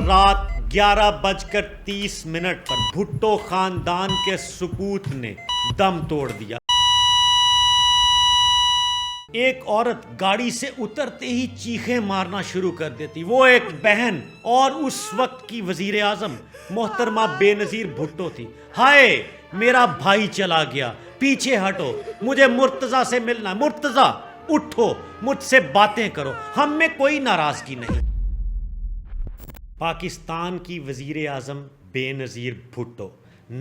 رات 11:30 پر بھٹو خاندان کے سکوت نے دم توڑ دیا۔ ایک عورت گاڑی سے اترتے ہی چیخیں مارنا شروع کر دیتی، وہ ایک بہن اور اس وقت کی وزیر اعظم محترمہ بے نظیر بھٹو تھی۔ ہائے میرا بھائی چلا گیا، پیچھے ہٹو، مجھے مرتضیٰ سے ملنا۔ مرتضیٰ اٹھو، مجھ سے باتیں کرو، ہم میں کوئی ناراضگی نہیں۔ پاکستان کی وزیر اعظم بے نظیر بھٹو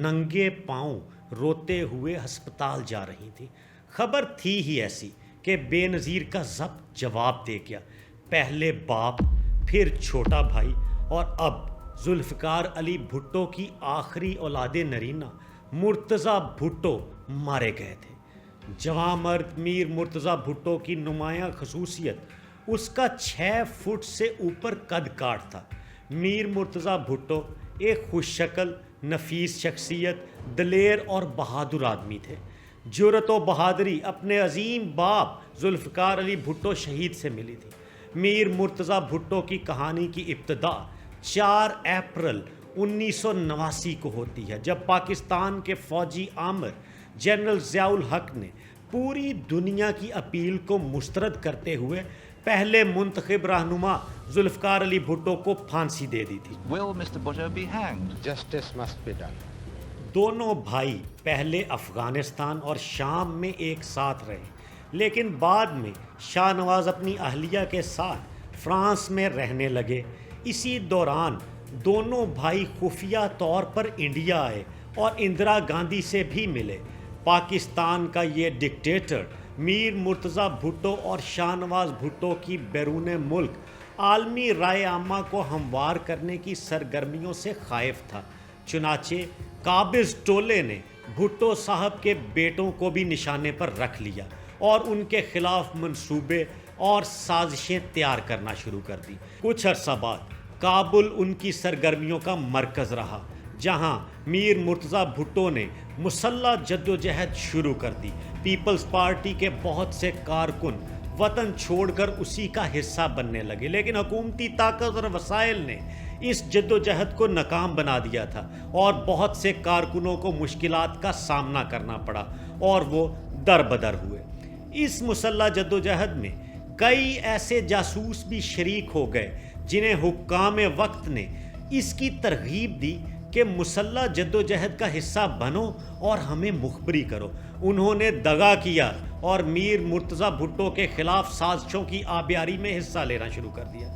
ننگے پاؤں روتے ہوئے ہسپتال جا رہی تھی۔ خبر تھی ہی ایسی کہ بے نظیر کا ضبط جواب دے گیا۔ پہلے باپ، پھر چھوٹا بھائی اور اب ذوالفقار علی بھٹو کی آخری اولاد نرینہ مرتضیٰ بھٹو مارے گئے تھے۔ جوان مرد میر مرتضیٰ بھٹو کی نمایاں خصوصیت اس کا 6 فٹ سے اوپر قد کاٹ تھا۔ میر مرتضیٰ بھٹو ایک خوش شکل، نفیس شخصیت، دلیر اور بہادر آدمی تھے۔ جرأت و بہادری اپنے عظیم باپ ذوالفقار علی بھٹو شہید سے ملی تھی۔ میر مرتضیٰ بھٹو کی کہانی کی ابتدا 4 اپریل 1989 کو ہوتی ہے، جب پاکستان کے فوجی آمر جنرل ضیاء الحق نے پوری دنیا کی اپیل کو مسترد کرتے ہوئے پہلے منتخب رہنما ذوالفقار علی بھٹو کو پھانسی دے دی تھی۔ Will Mr. Bhutto be hanged? Justice must be done. دونوں بھائی پہلے افغانستان اور شام میں ایک ساتھ رہے، لیکن بعد میں شاہ نواز اپنی اہلیہ کے ساتھ فرانس میں رہنے لگے۔ اسی دوران دونوں بھائی خفیہ طور پر انڈیا آئے اور اندرا گاندھی سے بھی ملے۔ پاکستان کا یہ ڈکٹیٹر میر مرتضیٰ بھٹو اور شاہ نواز بھٹو کی بیرون ملک عالمی رائے عامہ کو ہموار کرنے کی سرگرمیوں سے خائف تھا۔ چنانچہ قابض ٹولے نے بھٹو صاحب کے بیٹوں کو بھی نشانے پر رکھ لیا اور ان کے خلاف منصوبے اور سازشیں تیار کرنا شروع کر دی۔ کچھ عرصہ بعد کابل ان کی سرگرمیوں کا مرکز رہا، جہاں میر مرتضیٰ بھٹو نے مسلح جدوجہد شروع کر دی۔ پیپلز پارٹی کے بہت سے کارکن وطن چھوڑ کر اسی کا حصہ بننے لگے، لیکن حکومتی طاقت اور وسائل نے اس جدوجہد کو ناکام بنا دیا تھا اور بہت سے کارکنوں کو مشکلات کا سامنا کرنا پڑا اور وہ دربدر ہوئے۔ اس مسلح جدوجہد میں کئی ایسے جاسوس بھی شریک ہو گئے جنہیں حکام وقت نے اس کی ترغیب دی کہ مسلح جدوجہد کا حصہ بنو اور ہمیں مخبری کرو۔ انہوں نے دغا کیا اور میر مرتضیٰ بھٹو کے خلاف سازشوں کی آبیاری میں حصہ لینا شروع کر دیا۔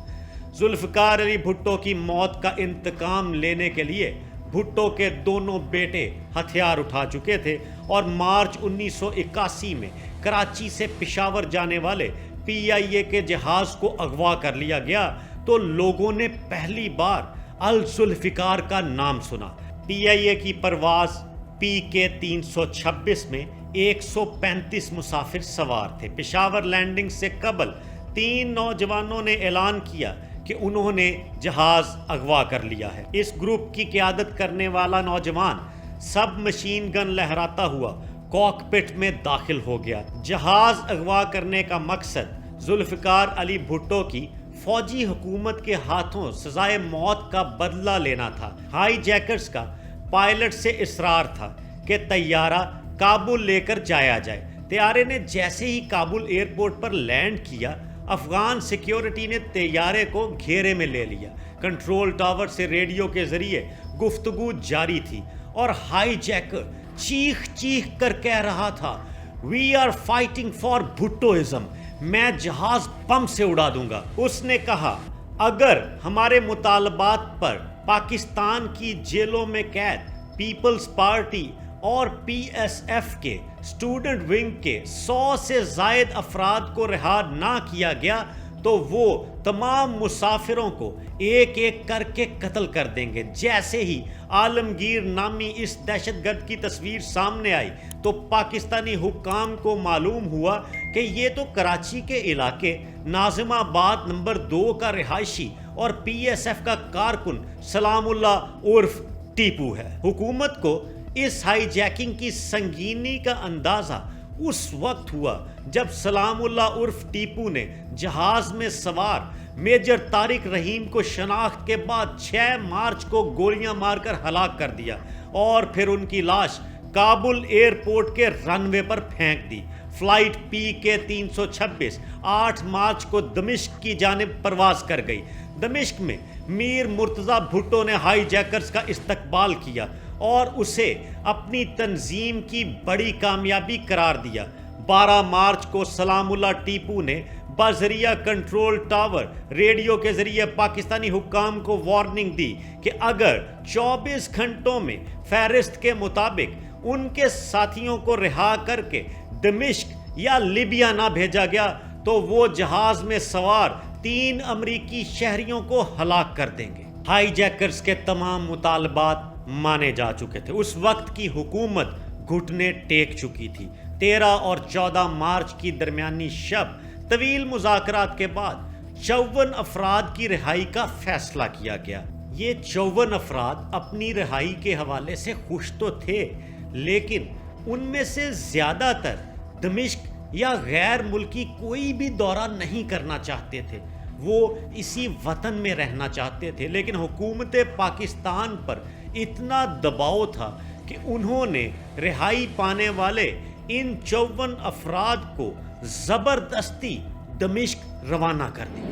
ذوالفقار علی بھٹو کی موت کا انتقام لینے کے لیے بھٹو کے دونوں بیٹے ہتھیار اٹھا چکے تھے اور مارچ 1981 میں کراچی سے پشاور جانے والے PIA کے جہاز کو اغوا کر لیا گیا تو لوگوں نے پہلی بار الذوالفقار کا نام سنا۔ PIA کی پرواز PK 326 میں 135 مسافر سوار تھے۔ پشاور لینڈنگ سے قبل 3 نوجوانوں نے اعلان کیا کہ انہوں نے جہاز اغوا کر لیا ہے۔ اس گروپ کی قیادت کرنے والا نوجوان سب مشین گن لہراتا ہوا کاکپٹ میں داخل ہو گیا۔ جہاز اغوا کرنے کا مقصد ذوالفقار علی بھٹو کی فوجی حکومت کے ہاتھوں سزائے موت کا بدلہ لینا تھا۔ ہائی جیکرز کا پائلٹ سے اصرار تھا کہ طیارہ کابل لے کر جایا جائے۔ طیارے نے جیسے ہی کابل ایئرپورٹ پر لینڈ کیا، افغان سیکیورٹی نے طیارے کو گھیرے میں لے لیا۔ کنٹرول ٹاور سے ریڈیو کے ذریعے گفتگو جاری تھی اور ہائی جیکر چیخ چیخ کر کہہ رہا تھا، "وی آر فائٹنگ فار بھٹوازم، میں جہاز بم سے اڑا دوں گا۔ اس نے کہا اگر ہمارے مطالبات پر پاکستان کی جیلوں میں قید پیپلز پارٹی اور PSF کے اسٹوڈنٹ ونگ کے 100 سے زائد افراد کو رہا نہ کیا گیا تو وہ تمام مسافروں کو ایک ایک کر کے قتل کر دیں گے۔ جیسے ہی عالمگیر نامی اس دہشت گرد کی تصویر سامنے آئی تو پاکستانی حکام کو معلوم ہوا کہ یہ تو کراچی کے علاقے ناظم آباد نمبر 2 کا رہائشی اور PSF کا کارکن سلام اللہ عرف ٹیپو ہے۔ حکومت کو اس ہائی جیکنگ کی سنگینی کا اندازہ اس وقت ہوا جب سلام اللہ عرف ٹیپو نے جہاز میں سوار میجر طارق رحیم کو شناخت کے بعد 6 مارچ کو گولیاں مار کر ہلاک کر دیا اور پھر ان کی لاش کابل ایئرپورٹ کے رن وے پر پھینک دی۔ فلائٹ PK-326 8 مارچ کو دمشق کی جانب پرواز کر گئی۔ دمشق میں میر مرتضی بھٹو نے ہائی جیکرز کا استقبال کیا اور اسے اپنی تنظیم کی بڑی کامیابی قرار دیا۔ 12 مارچ کو سلام اللہ ٹیپو نے بذریعہ کنٹرول ٹاور ریڈیو کے ذریعے پاکستانی حکام کو وارننگ دی کہ اگر 24 گھنٹوں میں فہرست کے مطابق ان کے ساتھیوں کو رہا کر کے دمشق یا لیبیا نہ بھیجا گیا تو وہ جہاز میں سوار 3 امریکی شہریوں کو ہلاک کر دیں گے۔ ہائی جیکرز کے تمام مطالبات مانے جا چکے تھے۔ اس وقت کی حکومت گھٹنے ٹیک چکی تھی۔ 13 اور 14 مارچ کی درمیانی شب طویل مذاکرات کے بعد 54 افراد کی رہائی کا فیصلہ کیا گیا۔ یہ 54 افراد اپنی رہائی کے حوالے سے خوش تو تھے، لیکن ان میں سے زیادہ تر دمشق یا غیر ملکی کوئی بھی دورہ نہیں کرنا چاہتے تھے۔ وہ اسی وطن میں رہنا چاہتے تھے، لیکن حکومت پاکستان پر اتنا دباؤ تھا کہ انہوں نے رہائی پانے والے ان 54 افراد کو زبردستی دمشق روانہ کر دیا۔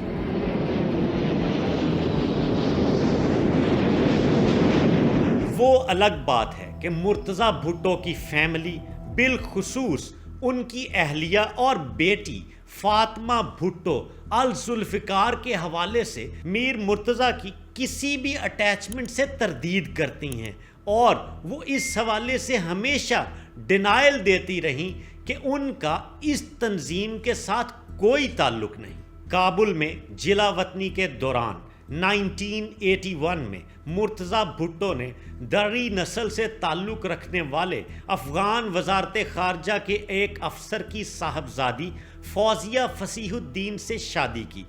وہ الگ بات ہے کہ مرتضی بھٹو کی فیملی، بالخصوص ان کی اہلیہ اور بیٹی فاطمہ بھٹو الذوالفقار کے حوالے سے میر مرتضی کی کسی بھی اٹیچمنٹ سے تردید کرتی ہیں، اور وہ اس حوالے سے ہمیشہ ڈینائل دیتی رہیں کہ ان کا اس تنظیم کے ساتھ کوئی تعلق نہیں۔ کابل میں جلا وطنی کے دوران 1981 میں مرتضی بھٹو نے دری نسل سے تعلق رکھنے والے افغان وزارت خارجہ کے ایک افسر کی صاحبزادی فوزیہ فصیح الدین سے شادی کی،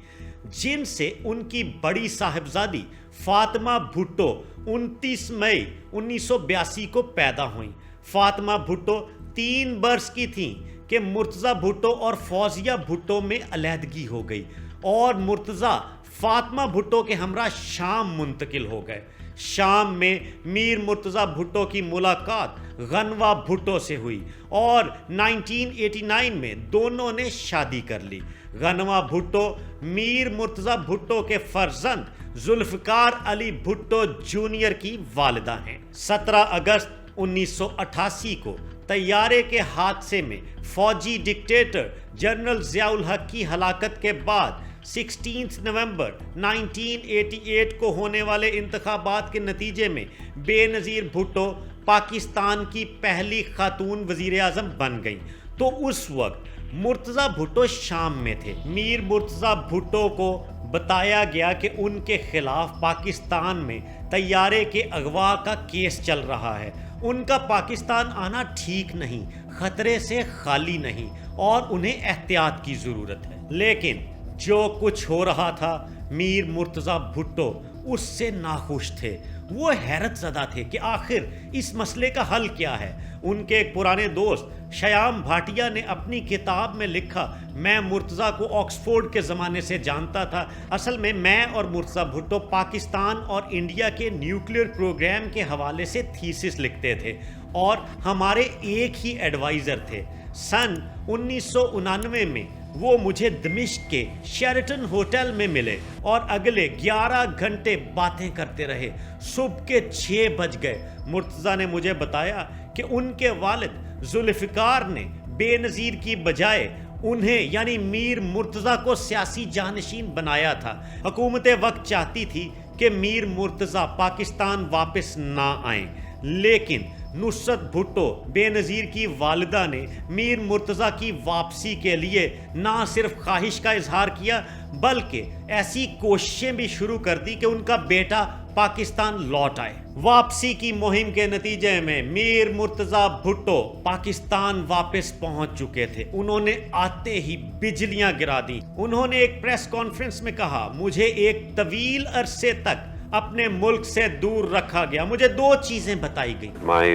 جن سے ان کی بڑی صاحبزادی فاطمہ بھٹو 29 مئی 1982 کو پیدا ہوئیں۔ فاطمہ بھٹو 3 برس کی تھیں کہ مرتضی بھٹو اور فوزیہ بھٹو میں علیحدگی ہو گئی اور مرتضی فاطمہ بھٹو کے ہمراہ شام منتقل ہو گئے۔ شام میں میر مرتضی بھٹو کی ملاقات غنوہ بھٹو سے ہوئی اور 1989 میں دونوں نے شادی کر لی۔ غنوہ بھٹو میر مرتضی بھٹو کے فرزند ذوالفقار علی بھٹو جونیئر کی والدہ ہیں۔ 17 اگست 1988 کو طیارے کے حادثے میں فوجی ڈکٹیٹر جنرل ضیاء الحق کی ہلاکت کے بعد 16 نومبر 1988 کو ہونے والے انتخابات کے نتیجے میں بے نظیر بھٹو پاکستان کی پہلی خاتون وزیر اعظم بن گئیں۔ تو اس وقت مرتضی بھٹو شام میں تھے۔ میر مرتضی بھٹو کو بتایا گیا کہ ان کے خلاف پاکستان میں طیارے کے اغوا کا کیس چل رہا ہے، ان کا پاکستان آنا ٹھیک نہیں، خطرے سے خالی نہیں اور انہیں احتیاط کی ضرورت ہے۔ لیکن جو کچھ ہو رہا تھا میر مرتضی بھٹو اس سے ناخوش تھے۔ وہ حیرت زدہ تھے کہ آخر اس مسئلے کا حل کیا ہے۔ ان کے ایک پرانے دوست شیام بھاٹیا نے اپنی کتاب میں لکھا، میں مرتضی کو آکسفورڈ کے زمانے سے جانتا تھا، اصل میں اور مرتضی بھٹو پاکستان اور انڈیا کے نیوکلیئر پروگرام کے حوالے سے تھیسس لکھتے تھے اور ہمارے ایک ہی ایڈوائزر تھے۔ سن 1999 میں وہ مجھے دمشق کے شیرٹن ہوٹل میں ملے اور اگلے 11 گھنٹے باتیں کرتے رہے۔ صبح کے 6 بج گئے۔ مرتضی نے مجھے بتایا کہ ان کے والد ذوالفقار نے بے نظیر کی بجائے انہیں یعنی میر مرتضی کو سیاسی جانشین بنایا تھا۔ حکومت وقت چاہتی تھی کہ میر مرتضی پاکستان واپس نہ آئیں، لیکن نصرت بھٹو بے نظیر کی والدہ نے میر مرتضی کی واپسی کے لیے نہ صرف خواہش کا اظہار کیا بلکہ ایسی کوششیں بھی شروع کر دی کہ ان کا بیٹا پاکستان لوٹ آئے۔ واپسی کی مہم کے نتیجے میں میر مرتضی بھٹو پاکستان واپس پہنچ چکے تھے۔ انہوں نے آتے ہی بجلیاں گرا دیں۔ انہوں نے ایک پریس کانفرنس میں کہا، مجھے ایک طویل عرصے تک اپنے ملک سے دور رکھا گیا، مجھے 2 چیزیں بتائی گئیں۔ My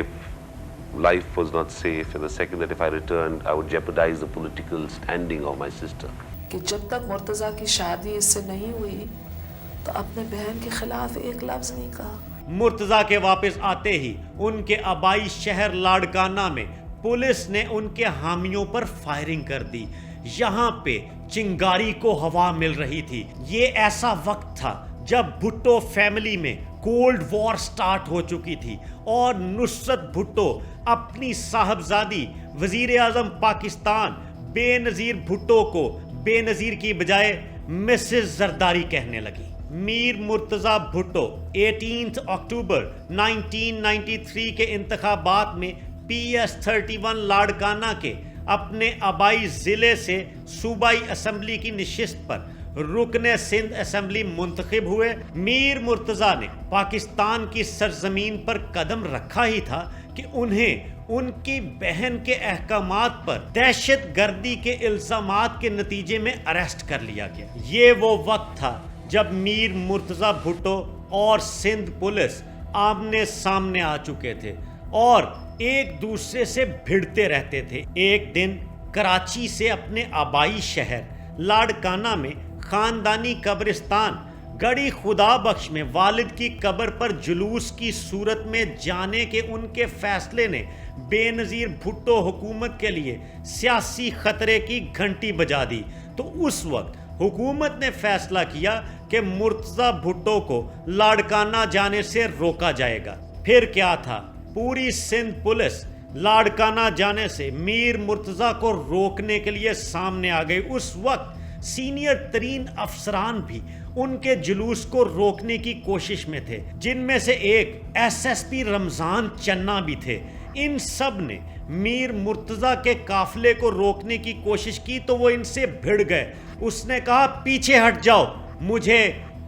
life was not safe, and the second that if I returned, I would jeopardize the political standing of my sister. کہ جب تک مرتضیٰ کی شادی اس سے نہیں ہوئی تو اپنے بہن کے خلاف ایک لفظ نہیں کہا۔ مرتضیٰ کے واپس آتے ہی ان کے آبائی شہر لاڑکانہ میں پولیس نے ان کے حامیوں پر فائرنگ کر دی۔ یہاں پہ چنگاری کو ہوا مل رہی تھی۔ یہ ایسا وقت تھا جب بھٹو فیملی میں کولڈ وار سٹارٹ ہو چکی تھی اور نصرت بھٹو اپنی صاحبزادی وزیر اعظم پاکستان بے نظیر بھٹو کو بے نظیر کی بجائے مسز زرداری کہنے لگی۔ میر مرتضیٰ بھٹو 18 اکتوبر 1993 کے انتخابات میں PS-31 لاڑکانہ کے اپنے آبائی ضلع سے صوبائی اسمبلی کی نشست پر رکن سندھ اسمبلی منتخب ہوئے۔ میر مرتضیٰ نے پاکستان کی سرزمین پر قدم رکھا ہی تھا کہ انہیں ان کی بہن کے احکامات پر دہشت گردی کے الزامات کے نتیجے میں اریسٹ کر لیا گیا۔ یہ وہ وقت تھا جب میر مرتضیٰ بھٹو اور سندھ پولیس آمنے سامنے آ چکے تھے اور ایک دوسرے سے بھڑتے رہتے تھے۔ ایک دن کراچی سے اپنے آبائی شہر لاڑکانہ میں خاندانی قبرستان گڑی خدا بخش میں والد کی قبر پر جلوس کی صورت میں جانے کے ان کے فیصلے نے بے نظیر بھٹو حکومت کے لیے سیاسی خطرے کی گھنٹی بجا دی۔ تو اس وقت حکومت نے فیصلہ کیا کہ مرتضیٰ بھٹو کو لاڑکانہ جانے سے روکا جائے گا۔ پھر کیا تھا، پوری سندھ پولیس لاڑکانہ جانے سے میر مرتضیٰ کو روکنے کے لیے سامنے آ گئی۔ اس وقت سینئر ترین افسران بھی ان کے جلوس کو روکنے کی کوشش میں تھے، جن میں سے ایک SSP رمضان چنا بھی تھے۔ ان سب نے میر مرتضیٰ کے قافلے کو روکنے کی کوشش کی تو وہ ان سے بھڑ گئے۔ اس نے کہا پیچھے ہٹ جاؤ، مجھے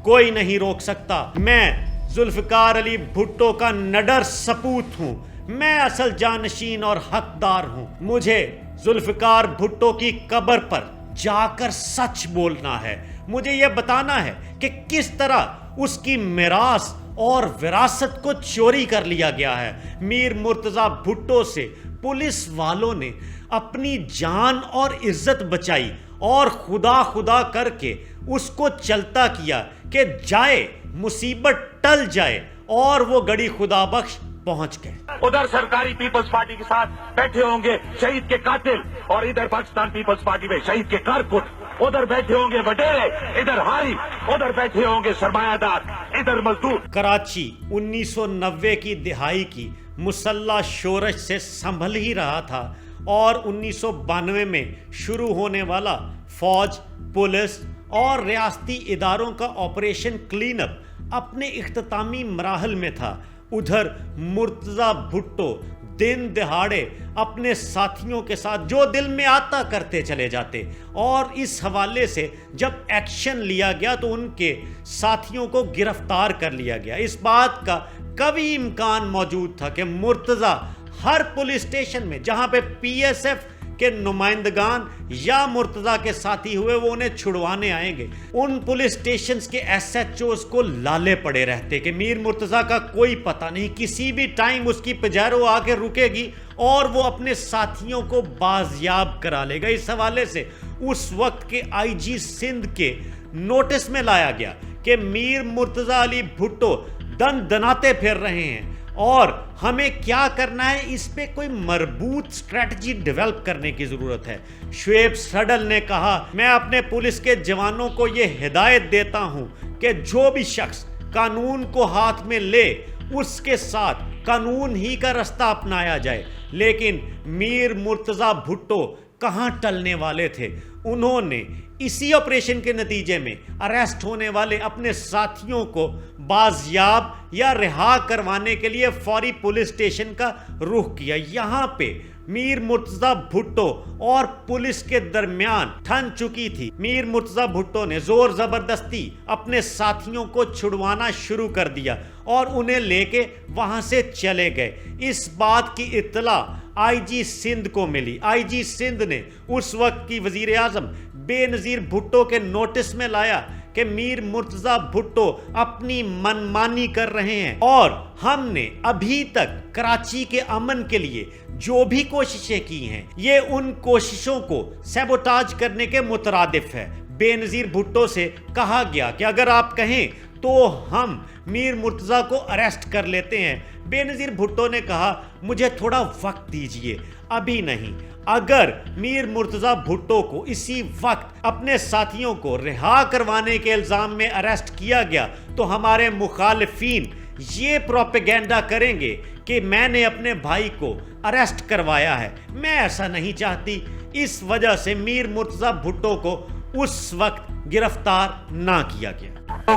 کوئی نہیں روک سکتا، میں ذوالفقار علی بھٹو کا نڈر سپوت ہوں، میں اصل جانشین اور حقدار ہوں۔ مجھے ذوالفقار بھٹو کی قبر پر جا کر سچ بولنا ہے، مجھے یہ بتانا ہے کہ کس طرح اس کی میراث اور وراثت کو چوری کر لیا گیا ہے۔ میر مرتضیٰ بھٹو سے پولیس والوں نے اپنی جان اور عزت بچائی اور خدا خدا کر کے اس کو چلتا کیا کہ جائے مصیبت ٹل جائے، اور وہ گڑی خدا بخش پہنچ گئے۔ ادھر سرکاری پیپلز پارٹی کے ساتھ بیٹھے ہوں گے شہید کے قاتل، اور ادھر پاکستان پیپلز پارٹی میں شہید کے کارکن، ادھر بیٹھے ہوں گے وڈیرے، ادھر ہاری، ادھر بیٹھے ہوں گے سرمایہ دار، ادھر مزدور۔ کراچی 1990 کی دہائی کی مسلح شورش سے سنبھل ہی رہا تھا، اور 1992 میں شروع ہونے والا فوج، پولیس اور ریاستی اداروں کا آپریشن کلین اپ اپنے اختتامی مراحل میں تھا۔ ادھر مرتضیٰ بھٹو دن دہاڑے اپنے ساتھیوں کے ساتھ جو دل میں آتا کرتے چلے جاتے، اور اس حوالے سے جب ایکشن لیا گیا تو ان کے ساتھیوں کو گرفتار کر لیا گیا۔ اس بات کا کبھی امکان موجود تھا کہ مرتضیٰ ہر پولیس اسٹیشن میں جہاں پہ PSF کے نمائندگان یا مرتضیٰ کے ساتھی ہوئے وہ انہیں چھڑوانے آئیں گے، ان پولیس اسٹیشنز کے SHOs کو لالے پڑے رہتے کہ میر مرتضیٰ کا کوئی پتہ نہیں، کسی بھی ٹائم اس کی پجیرو آ کے رکے گی اور وہ اپنے ساتھیوں کو بازیاب کرا لے گا۔ اس حوالے سے اس وقت کے IG سندھ کے نوٹس میں لایا گیا کہ میر مرتضیٰ علی بھٹو دن دناتے پھر رہے ہیں اور ہمیں کیا کرنا ہے، اس پہ کوئی مربوط اسٹریٹجی ڈیولپ کرنے کی ضرورت ہے۔ شعیب سڈل نے کہا، میں اپنے پولیس کے جوانوں کو یہ ہدایت دیتا ہوں کہ جو بھی شخص قانون کو ہاتھ میں لے اس کے ساتھ قانون ہی کا رستہ اپنایا جائے۔ لیکن میر مرتضیٰ بھٹو کہاں ٹلنے والے تھے، انہوں نے اسی آپریشن کے نتیجے میں اریسٹ ہونے والے اپنے ساتھیوں کو بازیاب یا رہا کروانے کے لیے فوری پولیس اسٹیشن کا رخ کیا۔ یہاں پہ میر مرتضیٰ بھٹو اور پولیس کے درمیان ٹھن چکی تھی۔ میر مرتضیٰ بھٹو نے زور زبردستی اپنے ساتھیوں کو چھڑوانا شروع کر دیا اور انہیں لے کے وہاں سے چلے گئے۔ اس بات کی اطلاع IG سندھ کو ملی۔ IG سندھ نے اس وقت کی وزیر اعظم بے نظیر بھٹو کے نوٹس میں لایا کہ میر مرتضیٰ بھٹو اپنی منمانی کر رہے ہیں اور ہم نے ابھی تک کراچی کے امن کے لیے جو بھی کوششیں کی ہیں یہ ان کوششوں کو سیبوٹاج کرنے کے مترادف ہے۔ بے نظیر بھٹو سے کہا گیا کہ اگر آپ کہیں تو ہم میر مرتضیٰ کو اریسٹ کر لیتے ہیں۔ بے نظیر بھٹو نے کہا مجھے تھوڑا وقت دیجئے، ابھی نہیں۔ اگر میر مرتضیٰ بھٹو کو اسی وقت اپنے ساتھیوں کو رہا کروانے کے الزام میں اریسٹ کیا گیا تو ہمارے مخالفین یہ پروپیگنڈا کریں گے کہ میں نے اپنے بھائی کو اریسٹ کروایا ہے۔ میں ایسا نہیں چاہتی، اس وجہ سے میر مرتضیٰ بھٹو کو اس وقت گرفتار نہ کیا گیا۔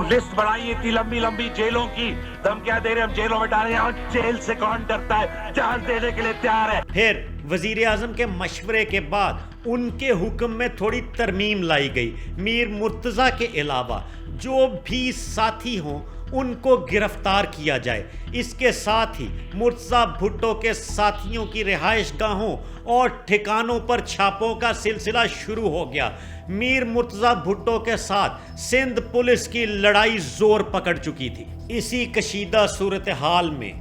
لسٹ بڑھائی اتنی لمبی لمبی جیلوں کی، دھمکیاں دے رہے ہم جیلوں میں ڈالیں، اور جیل سے کون ڈرتا ہے، جان دینے کے لیے تیار ہے۔ پھر وزیر اعظم کے مشورے کے بعد ان کے حکم میں تھوڑی ترمیم لائی گئی۔ میر مرتضیٰ کے علاوہ جو بھی ساتھی ہوں ان کو گرفتار کیا جائے۔ اس کے ساتھ ہی مرتضیٰ بھٹو کے ساتھیوں کی رہائش گاہوں اور ٹھکانوں پر چھاپوں کا سلسلہ شروع ہو گیا۔ میر مرتضیٰ بھٹو کے ساتھ سندھ پولیس کی لڑائی زور پکڑ چکی تھی۔ اسی کشیدہ صورتحال میں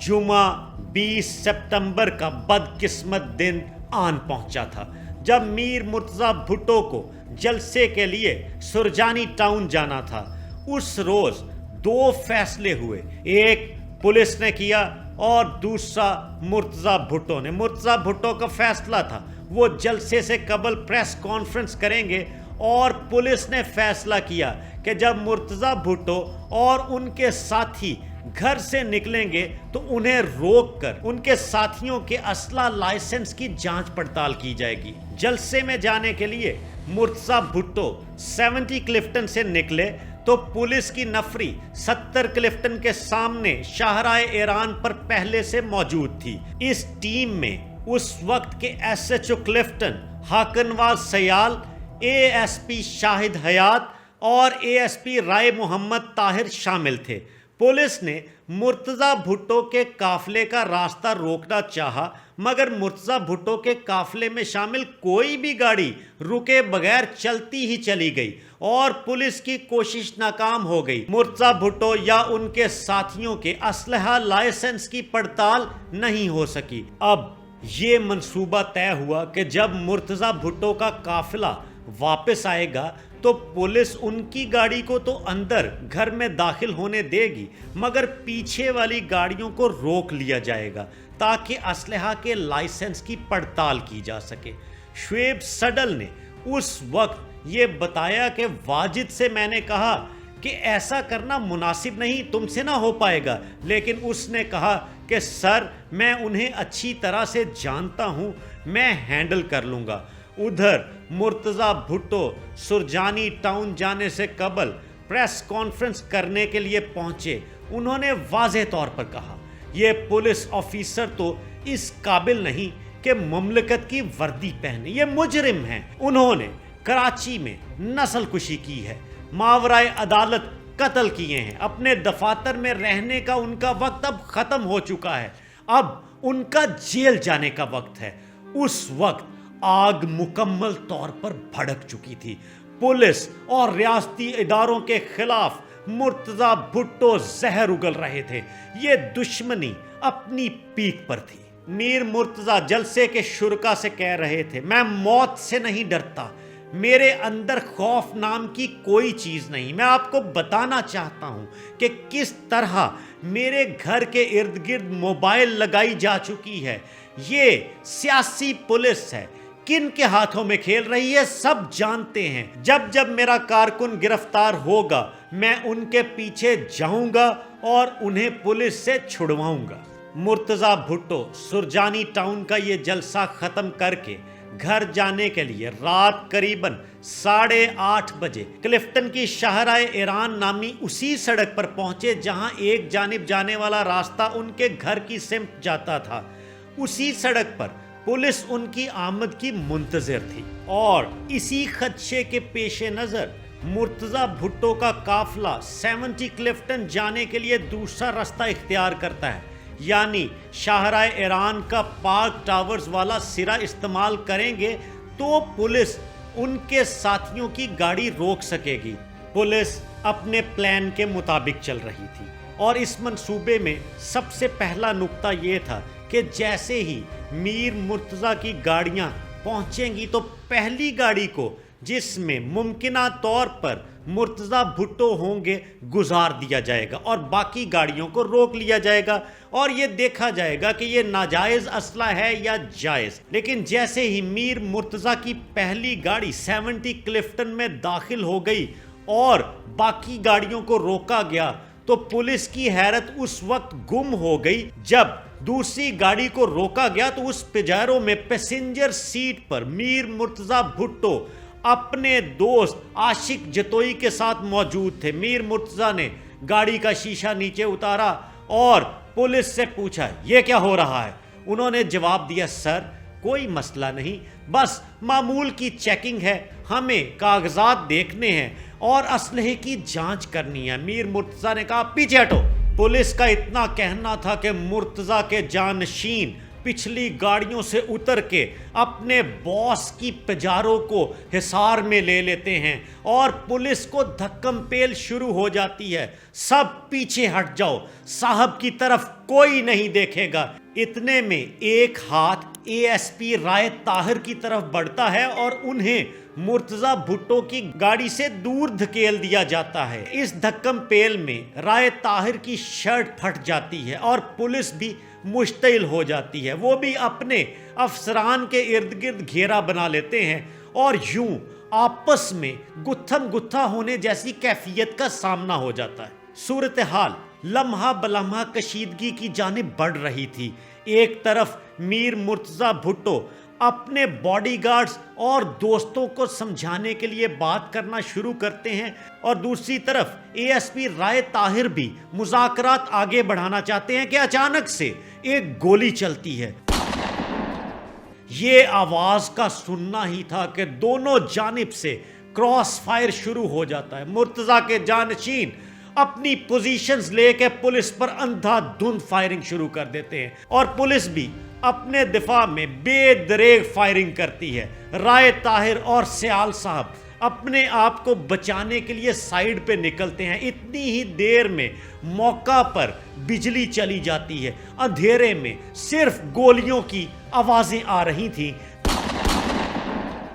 جمعہ 20 سپتمبر کا بدقسمت دن آن پہنچا تھا جب میر مرتضیٰ بھٹو کو جلسے کے لیے سرجانی ٹاؤن جانا تھا۔ اس روز دو فیصلے ہوئے، ایک پولیس نے کیا اور دوسرا مرتضیٰ بھٹو نے۔ مرتضیٰ بھٹو کا فیصلہ تھا وہ جلسے سے قبل پریس کانفرنس کریں گے، اور پولیس نے فیصلہ کیا کہ جب مرتضیٰ بھٹو اور ان کے ساتھی گھر سے نکلیں گے تو انہیں روک کر ان کے ساتھیوں کے اسلحہ لائسنس کی جانچ پڑتال کی جائے گی۔ جلسے میں جانے کے لیے مرتضیٰ بھٹو 70 کلفٹن سے نکلے تو پولیس کی نفری 70 کلفٹن کے سامنے شاہراہ ایران پر پہلے سے موجود تھی۔ اس ٹیم میں اس وقت کے S H O Clifton Haqnawaz Sial, A S P Shahid Hayat اور اے ایس پی رائے محمد طاہر شامل تھے۔ پولیس نے مرتضیٰ بھٹو کے قافلے کا راستہ روکنا چاہا، مگر مرتضیٰ بھٹو کے قافلے میں شامل کوئی بھی گاڑی رکے بغیر چلتی ہی چلی گئی اور پولیس کی کوشش ناکام ہو گئی۔ مرتضیٰ بھٹو یا ان کے ساتھیوں کے اسلحہ لائسنس کی پڑتال نہیں ہو سکی۔ اب یہ منصوبہ طے ہوا کہ جب مرتضیٰ بھٹو کا قافلہ واپس آئے گا تو پولیس ان کی گاڑی کو تو اندر گھر میں داخل ہونے دے گی، مگر پیچھے والی گاڑیوں کو روک لیا جائے گا تاکہ اسلحہ کے لائسنس کی پڑتال کی جا سکے۔ شعیب سڈل نے اس وقت یہ بتایا کہ واجد سے میں نے کہا کہ ایسا کرنا مناسب نہیں، تم سے نہ ہو پائے گا، لیکن اس نے کہا کہ سر میں انہیں اچھی طرح سے جانتا ہوں، میں ہینڈل کر لوں گا۔ ادھر مرتضیٰ بھٹو سرجانی ٹاؤن جانے سے قبل پریس کانفرنس کرنے کے لیے پہنچے۔ انہوں نے واضح طور پر کہا یہ پولیس آفیسر تو اس قابل نہیں کہ مملکت کی وردی پہنے، یہ مجرم ہیں۔ انہوں نے کراچی میں نسل کشی کی ہے، ماورائے عدالت قتل کیے ہیں، اپنے دفاتر میں رہنے کا ان کا وقت اب ختم ہو چکا ہے، اب ان کا جیل جانے کا وقت ہے۔ اس وقت آگ مکمل طور پر بھڑک چکی تھی۔ پولیس اور ریاستی اداروں کے خلاف مرتضیٰ بھٹو زہر اگل رہے تھے، یہ دشمنی اپنی پیک پر تھی۔ میر مرتضیٰ جلسے کے شرکا سے کہہ رہے تھے میں موت سے نہیں ڈرتا، میرے اندر خوف نام کی کوئی چیز نہیں۔ میں آپ کو بتانا چاہتا ہوں کہ کس طرح میرے گھر کے ارد گرد موبائل لگائی جا چکی ہے۔ یہ سیاسی پولیس ہے، کن کے ہاتھوں میں کھیل رہی ہے سب جانتے ہیں۔ جب جب میرا کارکن گرفتار ہوگا میں ان کے پیچھے جاؤں گا اور انہیں پولیس سے چھڑواؤں گا۔ مرتضیٰ بھٹو سرجانی ٹاؤن کا یہ جلسہ ختم کر کے گھر جانے کے لیے رات قریباً 8:30 بجے کلفٹن کی شاہراہ ایران نامی اسی سڑک پر پہنچے جہاں ایک جانب جانے والا راستہ ان کے گھر کی سمت جاتا تھا۔ اسی سڑک پر پولیس ان کی آمد کی منتظر تھی، اور اسی خدشے کے پیش نظر مرتضیٰ بھٹو کا قافلہ 70 کلفٹن جانے کے لیے دوسرا راستہ اختیار کرتا ہے، یعنی شاہراہ ایران کا پارک ٹاورز والا سرا استعمال کریں گے تو پولیس ان کے ساتھیوں کی گاڑی روک سکے گی۔ پولیس اپنے پلان کے مطابق چل رہی تھی، اور اس منصوبے میں سب سے پہلا نقطہ یہ تھا کہ جیسے ہی میر مرتضیٰ کی گاڑیاں پہنچیں گی تو پہلی گاڑی کو جس میں ممکنہ طور پر مرتضیٰ بھٹو ہوں گے گزار دیا جائے گا اور باقی گاڑیوں کو روک لیا جائے گا اور یہ دیکھا جائے گا کہ یہ ناجائز اسلحہ ہے یا جائز. لیکن جیسے ہی میر مرتضیٰ کی پہلی گاڑی 70 کلفٹن میں داخل ہو گئی اور باقی گاڑیوں کو روکا گیا تو پولیس کی حیرت اس وقت گم ہو گئی جب دوسری گاڑی کو روکا گیا تو اس پجیرو میں پیسنجر سیٹ پر میر مرتضیٰ بھٹو اپنے دوست عاشق جتوئی کے ساتھ موجود تھے. میر مرتضیٰ نے گاڑی کا شیشہ نیچے اتارا اور پولیس سے پوچھا یہ کیا ہو رہا ہے. انہوں نے جواب دیا سر کوئی مسئلہ نہیں, بس معمول کی چیکنگ ہے, ہمیں کاغذات دیکھنے ہیں اور اسلحے کی جانچ کرنی ہے. میر مرتضیٰ نے کہا پیچھے ہٹو. پولیس کا اتنا کہنا تھا کہ مرتضیٰ کے جانشین پچھلی گاڑیوں سے اتر کے اپنے باس کی پجاروں کو حصار میں لے لیتے ہیں اور پولیس کو دھکم پیل شروع ہو جاتی ہے. سب پیچھے ہٹ جاؤ, صاحب کی طرف کوئی نہیں دیکھے گا. اتنے میں ایک ہاتھ اے ایس پی رائے طاہر کی طرف بڑھتا ہے اور انہیں مرتضیٰ بھٹو کی گاڑی سے دور دھکیل دیا جاتا ہے. اس دھکم پیل میں رائے طاہر کی شرٹ پھٹ جاتی ہے اور پولیس بھی مشتعل ہو جاتی ہے. وہ بھی اپنے افسران کے ارد گرد گھیرا بنا لیتے ہیں اور یوں آپس میں گتھم گتھا ہونے جیسی کیفیت کا سامنا ہو جاتا ہے. صورتحال لمحہ بلمحہ کشیدگی کی جانب بڑھ رہی تھی. ایک طرف میر مرتضیٰ بھٹو اپنے باڈی گارڈز اور دوستوں کو سمجھانے کے لیے بات کرنا شروع کرتے ہیں اور دوسری طرف اے ایس پی رائے طاہر بھی مذاکرات آگے بڑھانا چاہتے ہیں کہ اچانک سے ایک گولی چلتی ہے. یہ آواز کا سننا ہی تھا کہ دونوں جانب سے کراس فائر شروع ہو جاتا ہے. مرتضیٰ کے جانشین اپنی پوزیشنز لے کے پولیس پر اندھا دھند فائرنگ شروع کر دیتے ہیں اور پولیس بھی اپنے دفاع میں بے دریغ فائرنگ کرتی ہے. رائے طاہر اور سیال صاحب اپنے آپ کو بچانے کے لیے سائیڈ پہ نکلتے ہیں. اتنی ہی دیر میں موقع پر بجلی چلی جاتی ہے. اندھیرے میں صرف گولیوں کی آوازیں آ رہی تھیں.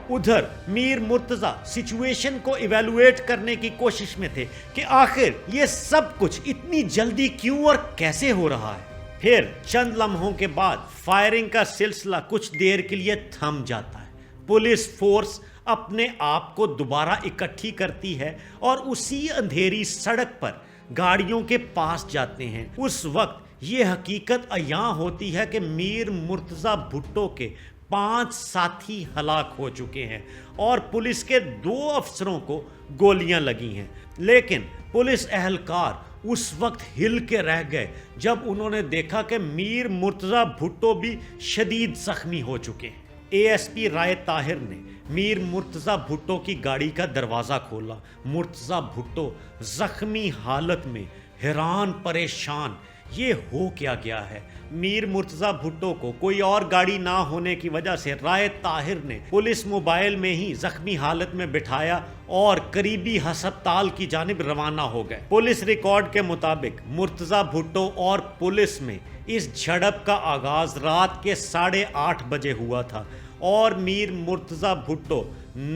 ادھر میر مرتضیٰ سچویشن کو ایویلویٹ کرنے کی کوشش میں تھے کہ آخر یہ سب کچھ اتنی جلدی کیوں اور کیسے ہو رہا ہے. پھر چند لمحوں کے بعد فائرنگ کا سلسلہ کچھ دیر کے لیے تھم جاتا ہے. پولیس فورس اپنے آپ کو دوبارہ اکٹھی کرتی ہے اور اسی اندھیری سڑک پر گاڑیوں کے پاس جاتے ہیں. اس وقت یہ حقیقت عیاں ہوتی ہے کہ میر مرتضیٰ بھٹو کے 5 ساتھی ہلاک ہو چکے ہیں اور پولیس کے 2 افسروں کو گولیاں لگی ہیں. لیکن پولیس اہلکار اس وقت ہل کے رہ گئے جب انہوں نے دیکھا کہ میر مرتضیٰ بھٹو بھی شدید زخمی ہو چکے ہیں. اے ایس پی رائے طاہر نے میر مرتضیٰ بھٹو کی گاڑی کا دروازہ کھولا. مرتضیٰ بھٹو زخمی حالت میں حیران پریشان یہ ہو کیا گیا ہے. میر مرتضیٰ بھٹو کو کوئی اور گاڑی نہ ہونے کی وجہ سے رائے طاہر نے پولیس موبائل میں ہی زخمی حالت میں بٹھایا اور قریبی ہسپتال کی جانب روانہ ہو گئے. پولیس ریکارڈ کے مطابق مرتضیٰ بھٹو اور پولیس میں اس جھڑپ کا آغاز رات کے 8:30 بجے ہوا تھا اور میر مرتضیٰ بھٹو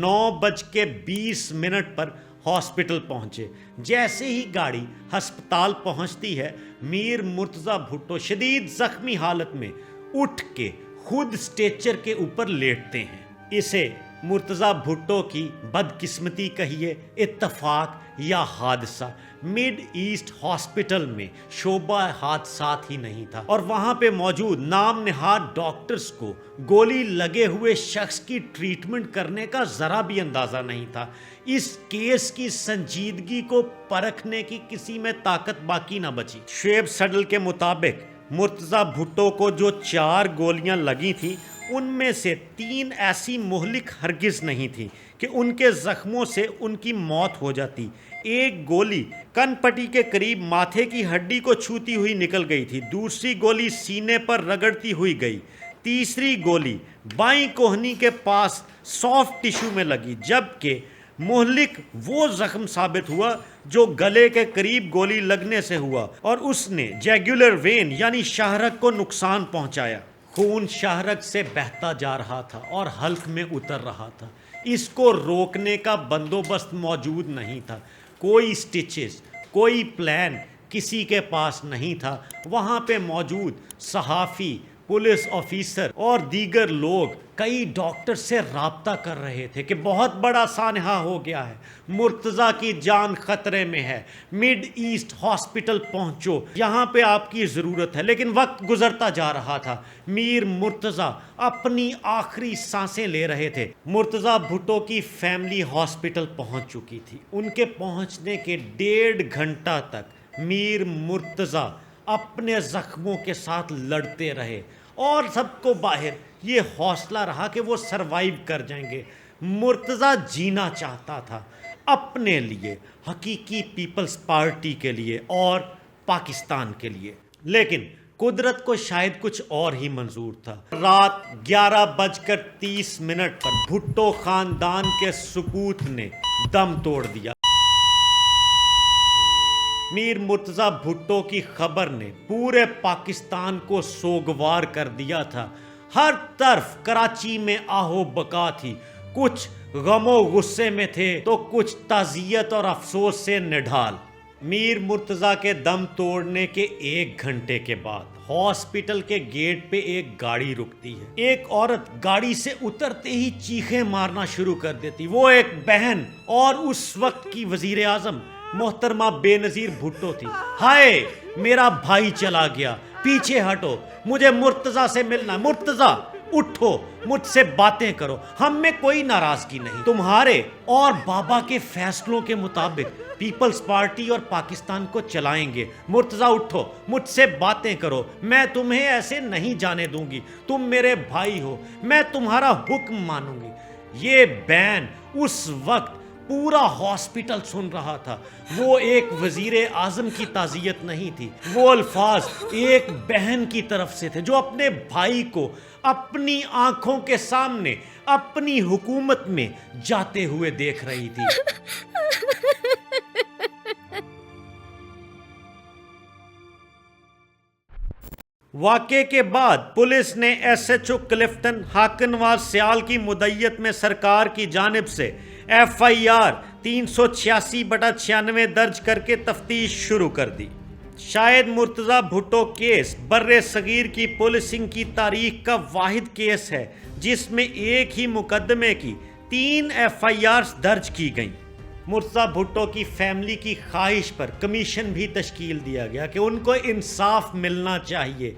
9:20 پر ہاسپٹل پہنچے. جیسے ہی گاڑی ہسپتال پہنچتی ہے میر مرتضیٰ بھٹو شدید زخمی حالت میں اٹھ کے خود اسٹریچر کے اوپر لیٹتے ہیں. اسے مرتضیٰ بھٹو کی بدقسمتی کہیے، اتفاق یا حادثہ، مڈ ایسٹ ہاسپٹل میں شعبہ حادثات ہی نہیں تھا اور وہاں پہ موجود نام نہاد ڈاکٹرز کو گولی لگے ہوئے شخص کی ٹریٹمنٹ کرنے کا ذرا بھی اندازہ نہیں تھا. اس کیس کی سنجیدگی کو پرکھنے کی کسی میں طاقت باقی نہ بچی. شعیب سڈل کے مطابق مرتضیٰ بھٹو کو جو 4 گولیاں لگی تھیں ان میں سے 3 ایسی مہلک ہرگز نہیں تھی کہ ان کے زخموں سے ان کی موت ہو جاتی. ایک گولی کن پٹی کے قریب ماتھے کی ہڈی کو چھوتی ہوئی نکل گئی تھی. دوسری گولی سینے پر رگڑتی ہوئی گئی. تیسری گولی بائیں کوہنی کے پاس سافٹ ٹیشو میں لگی. جبکہ مہلک وہ زخم ثابت ہوا جو گلے کے قریب گولی لگنے سے ہوا اور اس نے جیگولر وین یعنی شاہرگ کو نقصان پہنچایا۔ خون شاہرگ سے بہتا جا رہا تھا اور حلق میں اتر رہا تھا۔ اس کو روکنے کا بندوبست موجود نہیں تھا، کوئی سٹیچز، کوئی پلان کسی کے پاس نہیں تھا۔ وہاں پہ موجود صحافی، پولیس آفیسر اور دیگر لوگ کئی ڈاکٹر سے رابطہ کر رہے تھے کہ بہت بڑا سانحہ ہو گیا ہے، مرتضیٰ کی جان خطرے میں ہے، مڈ ایسٹ ہاسپٹل پہنچو، یہاں پہ آپ کی ضرورت ہے۔ لیکن وقت گزرتا جا رہا تھا، میر مرتضیٰ اپنی آخری سانسیں لے رہے تھے۔ مرتضیٰ بھٹو کی فیملی ہاسپٹل پہنچ چکی تھی۔ ان کے پہنچنے کے 1.5 گھنٹہ تک میر مرتضیٰ اپنے زخموں کے ساتھ لڑتے رہے اور سب کو باہر یہ حوصلہ رہا کہ وہ سروائیو کر جائیں گے۔ مرتضیٰ جینا چاہتا تھا اپنے لیے، حقیقی پیپلز پارٹی کے لیے اور پاکستان کے لیے، لیکن قدرت کو شاید کچھ اور ہی منظور تھا۔ رات 11:30 پر بھٹو خاندان کے سکوت نے دم توڑ دیا۔ میر مرتضیٰ بھٹو کی خبر نے پورے پاکستان کو سوگوار کر دیا تھا۔ ہر طرف کراچی میں آہو بکا تھی، کچھ غم و غصے میں تھے تو کچھ تعزیت اور افسوس سے نڈھال۔ میر مرتضیٰ کے دم توڑنے کے 1 گھنٹے کے بعد ہاسپٹل کے گیٹ پہ ایک گاڑی رکتی ہے۔ ایک عورت گاڑی سے اترتے ہی چیخیں مارنا شروع کر دیتی۔ وہ ایک بہن اور اس وقت کی وزیر اعظم محترمہ بے نظیر بھٹو تھی۔ ہائے میرا بھائی چلا گیا، پیچھے ہٹو، مجھے مرتضیٰ سے ملنا۔ مرتضیٰ اٹھو، مجھ سے باتیں کرو، ہم میں کوئی ناراضگی نہیں، تمہارے اور بابا کے فیصلوں کے مطابق پیپلز پارٹی اور پاکستان کو چلائیں گے۔ مرتضیٰ اٹھو، مجھ سے باتیں کرو، میں تمہیں ایسے نہیں جانے دوں گی، تم میرے بھائی ہو، میں تمہارا حکم مانوں گی۔ یہ بین اس وقت پورا ہاسپٹل سن رہا تھا۔ وہ ایک وزیر اعظم کی تعزیت نہیں تھی، وہ الفاظ ایک بہن کی طرف سے تھے جو اپنے بھائی کو اپنی آنکھوں کے سامنے اپنی حکومت میں جاتے ہوئے دیکھ رہی تھی۔ واقعے کے بعد پولیس نے ایس ایچ او کلفٹن حاکم نواز سیال کی مدعیت میں سرکار کی جانب سے FIR 386/96 درج کر کے تفتیش شروع کر دی۔ شاید مرتضیٰ بھٹو کیس بر صغیر کی پولیسنگ کی تاریخ کا واحد کیس ہے جس میں ایک ہی مقدمے کی 3 FIRs درج کی گئیں۔ مرتضیٰ بھٹو کی فیملی کی خواہش پر کمیشن بھی تشکیل دیا گیا کہ ان کو انصاف ملنا چاہیے۔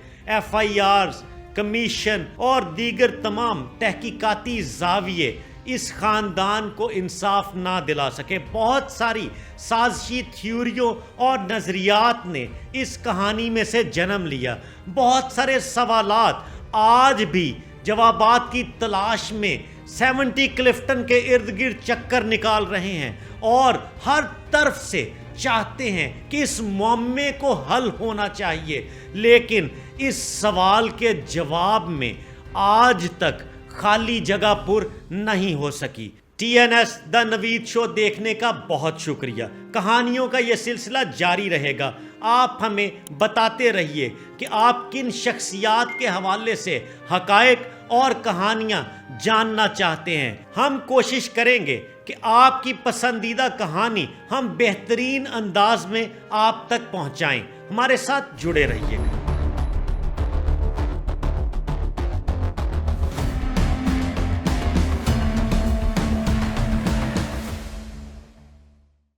FIRs، کمیشن اور دیگر تمام تحقیقاتی زاویے اس خاندان کو انصاف نہ دلا سکے۔ بہت ساری سازشی تھیوریوں اور نظریات نے اس کہانی میں سے جنم لیا۔ بہت سارے سوالات آج بھی جوابات کی تلاش میں 70 کلفٹن کے ارد گرد چکر نکال رہے ہیں اور ہر طرف سے چاہتے ہیں کہ اس معمے کو حل ہونا چاہیے، لیکن اس سوال کے جواب میں آج تک خالی جگہ پر نہیں ہو سکی۔ TNS دا نوید شو دیکھنے کا بہت شکریہ۔ کہانیوں کا یہ سلسلہ جاری رہے گا۔ آپ ہمیں بتاتے رہیے کہ آپ کن شخصیات کے حوالے سے حقائق اور کہانیاں جاننا چاہتے ہیں۔ ہم کوشش کریں گے کہ آپ کی پسندیدہ کہانی ہم بہترین انداز میں آپ تک پہنچائیں۔ ہمارے ساتھ جڑے رہیے۔